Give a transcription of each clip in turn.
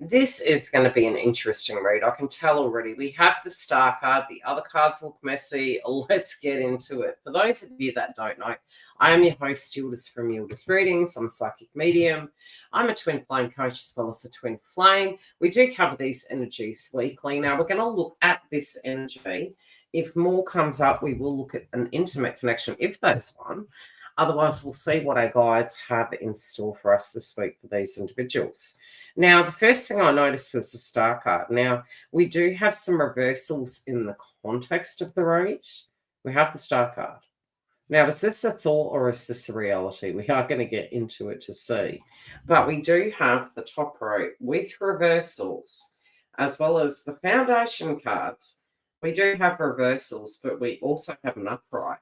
This is going to be an interesting read. I can tell already. We have the Star card. The other cards look messy. Let's get into it. For those of you that don't know, I am your host, Yildiz from Yildiz Readings. I'm a psychic medium. I'm a twin flame coach as well as a twin flame. We do cover these energies weekly. Now, we're going to look at this energy. If more comes up, we will look at an intimate connection, if there's one. Otherwise, we'll see what our guides have in store for us this week for these individuals. Now, the first thing I noticed was the Star card. Now, we do have some reversals in the context of the read. We have the Star card. Now, is this a thought or is this a reality? We are going to get into it to see. But we do have the top row with reversals, as well as the foundation cards. We do have reversals, but we also have an upright.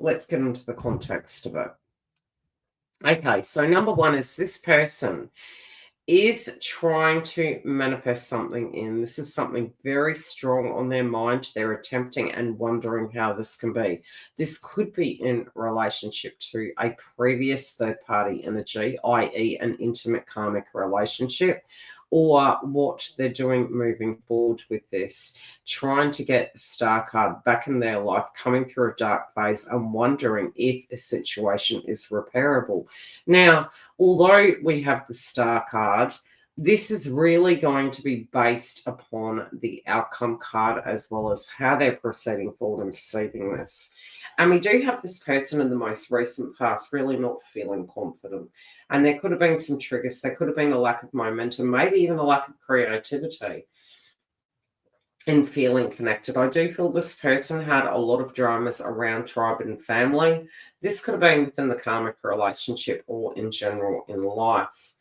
Let's get into the context of it. Okay, so number one is this person is trying to manifest something in. This is something very strong on their mind. They're attempting and wondering how this can be. This could be in relationship to a previous third-party energy, i.e. an intimate karmic relationship, or what they're doing moving forward with this, trying to get the Star card back in their life, coming through a dark phase and wondering if the situation is repairable. Now, although we have the Star card, this is really going to be based upon the outcome card as well as how they're proceeding forward and perceiving this. And we do have this person in the most recent past really not feeling confident. And there could have been some triggers. There could have been a lack of momentum, maybe even a lack of creativity in feeling connected. I do feel this person had a lot of dramas around tribe and family. This could have been within the karmic relationship or in general in life.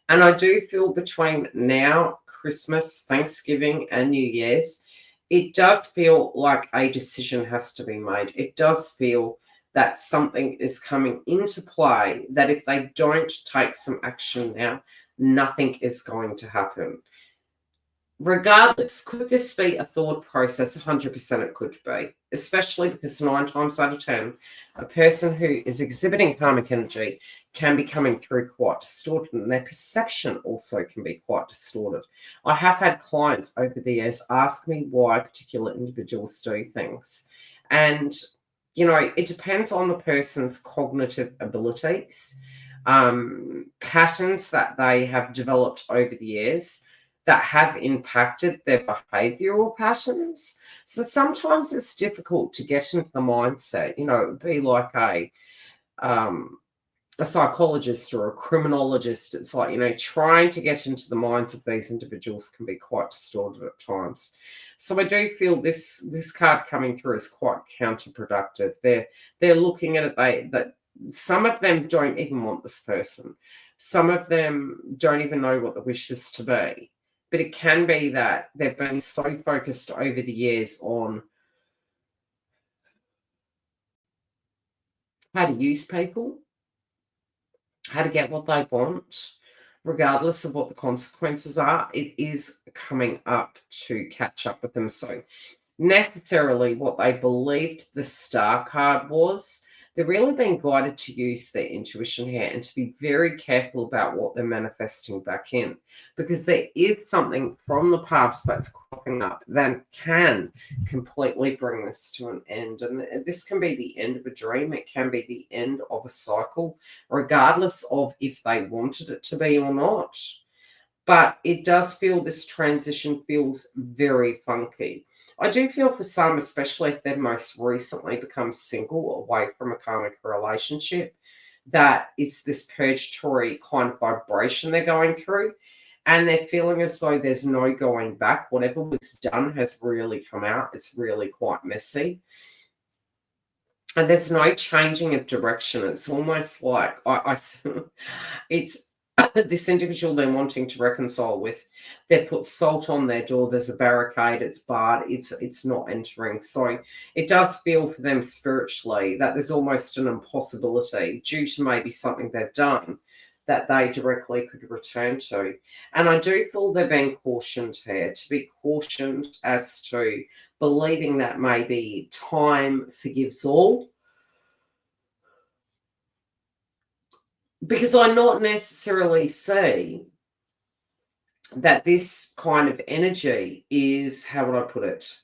And I do feel between now, Christmas, Thanksgiving, and New Year's, it does feel like a decision has to be made. It does feel that something is coming into play, that if they don't take some action now, nothing is going to happen. Regardless, could this be a thought process? 100% it could be, especially because 9 times out of 10, a person who is exhibiting karmic energy can be coming through quite distorted, and their perception also can be quite distorted. I have had clients over the years ask me why particular individuals do things. And, you know, it depends on the person's cognitive abilities, patterns that they have developed over the years that have impacted their behavioral patterns. So sometimes it's difficult to get into the mindset. You know, it would be like a psychologist or a criminologist. It's like, you know, trying to get into the minds of these individuals can be quite distorted at times. So I do feel this card coming through is quite counterproductive. They're looking at it, that some of them don't even want this person. Some of them don't even know what the wish is to be. But it can be that they've been so focused over the years on how to use people, how to get what they want, regardless of what the consequences are. It is coming up to catch up with them. So necessarily what they believed the Star card was, they're really being guided to use their intuition here and to be very careful about what they're manifesting back in, because there is something from the past that's cropping up that can completely bring this to an end. And this can be the end of a dream. It can be the end of a cycle, regardless of if they wanted it to be or not. But it does feel, this transition feels very funky. I do feel for some, especially if they've most recently become single away from a karmic relationship, that it's this purgatory kind of vibration they're going through. And they're feeling as though there's no going back. Whatever was done has really come out. It's really quite messy. And there's no changing of direction. It's almost like it's this individual they're wanting to reconcile with. They've put salt on their door. There's a barricade. It's barred. It's not entering. So it does feel for them spiritually that there's almost an impossibility due to maybe something they've done that they directly could return to. And I do feel they're being cautioned here, to be cautioned as to believing that maybe time forgives all. Because I not necessarily see that this kind of energy is, how would I put it?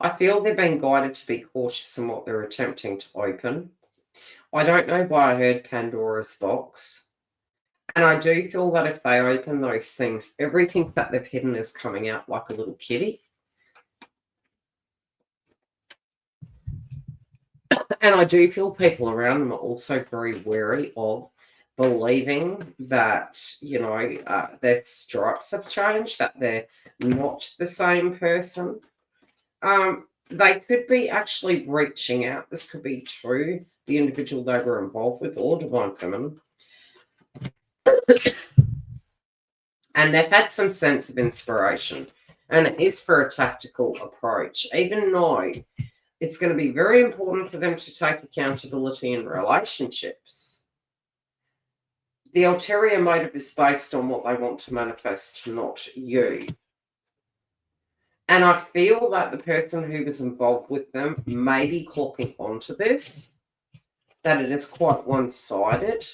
I feel they're being guided to be cautious in what they're attempting to open. I don't know why I heard Pandora's box. And I do feel that if they open those things, everything that they've hidden is coming out like a little kitty. And I do feel people around them are also very wary of believing that, their stripes have changed, that they're not the same person. They could be actually reaching out. This could be to the individual they were involved with or divine feminine. And they've had some sense of inspiration. And it is for a tactical approach, even though it's going to be very important for them to take accountability in relationships. The ulterior motive is based on what they want to manifest, not you. And I feel that the person who was involved with them may be clocking onto this, that it is quite one-sided.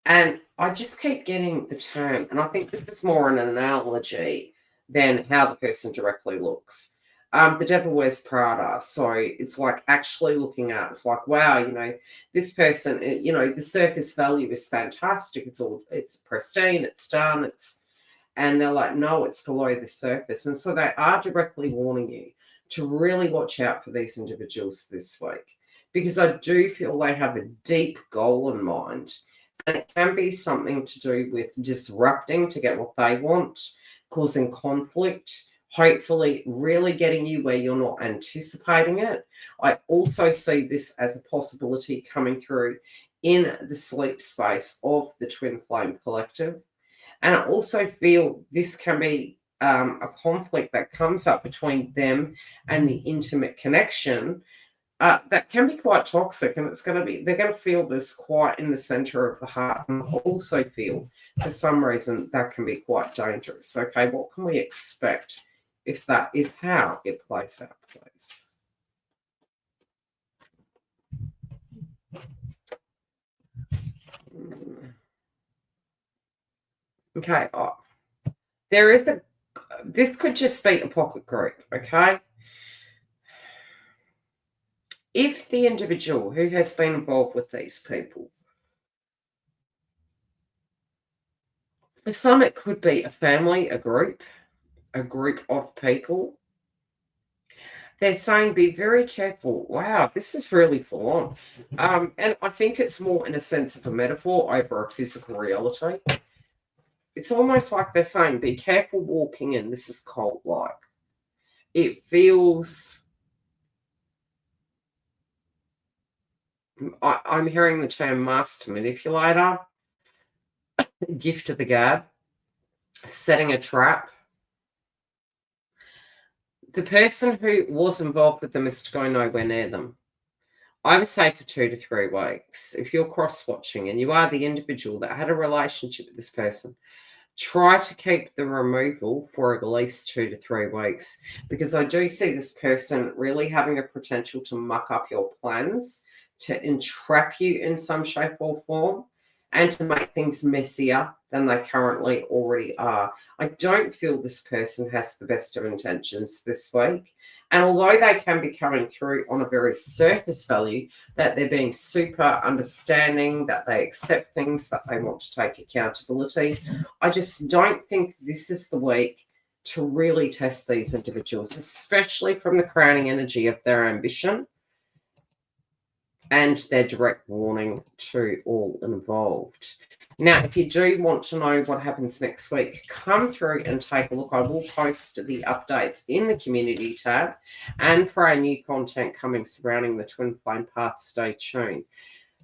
And I just keep getting the term, and I think this is more an analogy than how the person directly looks. The devil wears Prada. So it's like actually looking at, it's like, wow, this person, the surface value is fantastic. It's pristine, it's done, and they're like, no, it's below the surface. And so they are directly warning you to really watch out for these individuals this week, because I do feel they have a deep goal in mind. And it can be something to do with disrupting to get what they want, causing conflict, hopefully really getting you where you're not anticipating it. I also see this as a possibility coming through in the sleep space of the Twin Flame Collective. And I also feel this can be a conflict that comes up between them and the intimate connection. That can be quite toxic, and they're going to feel this quite in the center of the heart, and also feel for some reason that can be quite dangerous. Okay, what can we expect if that is how it plays out, please? Okay, this could just be a pocket group, okay? If the individual who has been involved with these people, for some it could be a family, a group of people. They're saying be very careful. Wow, this is really full on. And I think it's more in a sense of a metaphor over a physical reality. It's almost like they're saying be careful walking in. This is cult-like. It feels... I'm hearing the term master manipulator, gift of the gab, setting a trap. The person who was involved with them is to go nowhere near them. I would say for 2 to 3 weeks. If you're cross-watching and you are the individual that had a relationship with this person, try to keep the removal for at least 2 to 3 weeks, because I do see this person really having a potential to muck up your plans, to entrap you in some shape or form, and to make things messier than they currently already are. I don't feel this person has the best of intentions this week. And although they can be coming through on a very surface value, that they're being super understanding, that they accept things, that they want to take accountability, I just don't think this is the week to really test these individuals, especially from the crowning energy of their ambition and their direct warning to all involved. Now, if you do want to know what happens next week, come through and take a look. I will post the updates in the community tab, and for our new content coming surrounding the Twin Flame Path, stay tuned.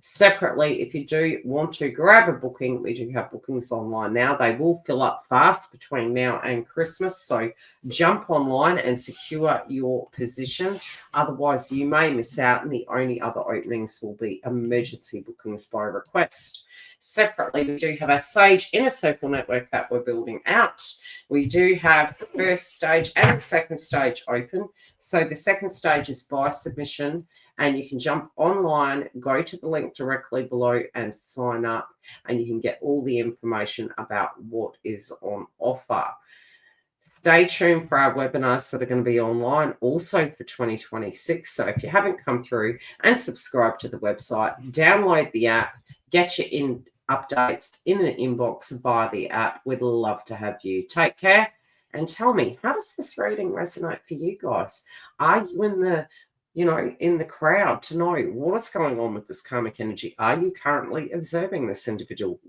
Separately, if you do want to grab a booking, we do have bookings online now. They will fill up fast between now and Christmas, so jump online and secure your position. Otherwise, you may miss out, and the only other openings will be emergency bookings by request. Separately, we do have our Sage Inner Circle network that we're building out. We do have the first stage and the second stage open. So the second stage is by submission, and you can jump online, go to the link directly below and sign up, and you can get all the information about what is on offer. Stay tuned for our webinars that are going to be online also for 2026. So if you haven't come through and subscribe to the website, download the app, get your updates in an inbox via the app. We'd love to have you. Take care and tell me, how does this reading resonate for you guys? Are you in the crowd to know what's going on with this karmic energy? Are you currently observing this individual?